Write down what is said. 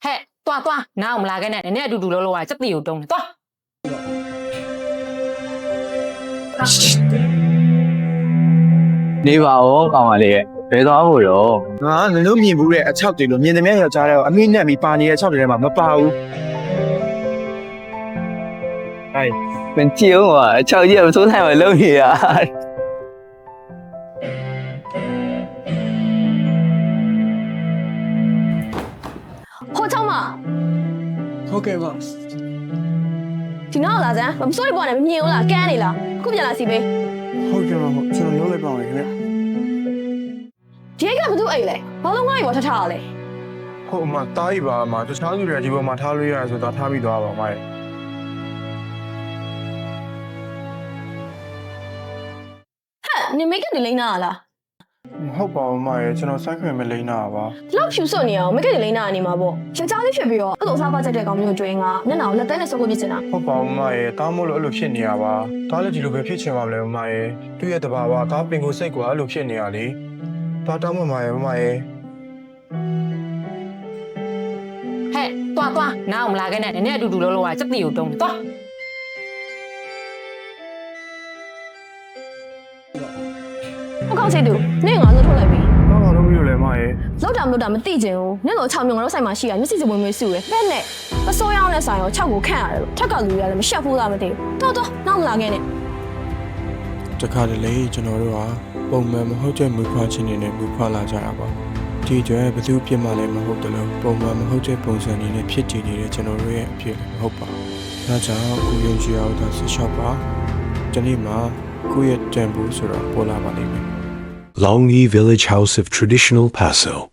嘿，多，那我们来个呢，人家嘟噜啊，这里有东，多。你话我讲话你，别多好哟。啊，你都面部的插对了，面对面要扎了，啊面那米把你的插对了嘛，没包。哎，mình chiếu mà cho nhiều số thay mà lâu gì à. ဟိုချောင်းမ ဟုတ်ကဲ့ပါ ဒီနောက်လာစမ်းမစိုးရိမ်ပေါ်နဲ့မမြင်ဘူးလားကန်းနေလားအခုပြန်လာစီပေး ဟုတ်ကဲ့ပါဟုတ်ကျွန်တော်ရောက်လိုက်ပါမယ်ခင်ဗျ ဒီကဘာလို့အဲ့လဲဘာလို့ငါ့ရေပေါ်ထထားရလဲ ဟုတ်အမတားရီပါအမတခြားသူတွေကဒီပေါ်မှာထားလို့ရတယ်ဆိုတော့ထားပြီးသွားပါအမရဲ့ ဟဲ့နင်မိတ်ကပ်ဒီလိမ့်နာလား ဟုတ်ပါဘူးအမရဲ့ကျွန်တော်စိုက်ခွင့်မလိမ့်တာပါ လောက်ဖြူစွတ်နေအောင်မိတ်ကပ်ဒီလိမ့်နာနေမှာပေါ့ယောက်ျားလေးဖြစ်ပြီးတော့အဲ့လိုစားပါချက်တဲ့ကောင်မျိုးကျွေးငါမျက်နှာကိုလက်သေးနဲ့စုပ်ကိုပြစ်နေတာ ဟုတ်ပါဘူးအမရဲ့တားမို့လို့အဲ့လိုဖြစ်နေရပါတားလည်းဒီလိုပဲဖြစ်ချင်ပါမလဲအမရဲ့သူ့ရဲ့တဘာဝတားပင်ကိုစိတ်ကအဲ့လိုဖြစ်နေရလေတားတောင်းမမရဲ့အမရဲ့ 嘿，多，那我们来个呢，人家嘟噜啊，这里有东，多。 ဟုတ်ကောင်းစိတ်သူနင့်ငါလှုပ်ထုတ်လိုက်ပြီ တော့တော့ပြီးလို့လေအမရဲ့ လောက်တာမလို့တာမသိချင်ဘူးနင့်လို6မျိုးငါတို့ဆိုင်မှာရှိရမျက်စိစမွေးမွေးစုရဲတဲ့နဲ့အစိုးရအောင်တဲ့ဆိုင်ရော6ကိုခန့်ရတယ်လို့ထက်ကလူရလည်းမရှက်ဘူးလားမသိဘူးတော်နောက်မလာခဲ့နဲ့ တခါတလေကျွန်တော်တို့ဟာပုံမှန်မဟုတ်တဲ့မူဖွားခြင်းတွေနဲ့မူဖွားလာကြတာပါဒီကျွဲဘယ်သူပြစ်မှလည်းမဟုတ်တယ်လို့ပုံမှန်မဟုတ်တဲ့ပုံစံတွေနဲ့ဖြစ်တည်နေတဲ့ကျွန်တော်တို့ရဲ့အဖြစ်မဟုတ်ပါဘူးဒါကြောင့်ကိုယုံကြည်အောင်သာဆက်လျှောက်ပါဒီနေ့မှာကိုယ့်ရဲ့တန်ဖိုးဆိုတာပေါ်လာပါလိမ့်မယ် Longyi Village House of Traditional Paso.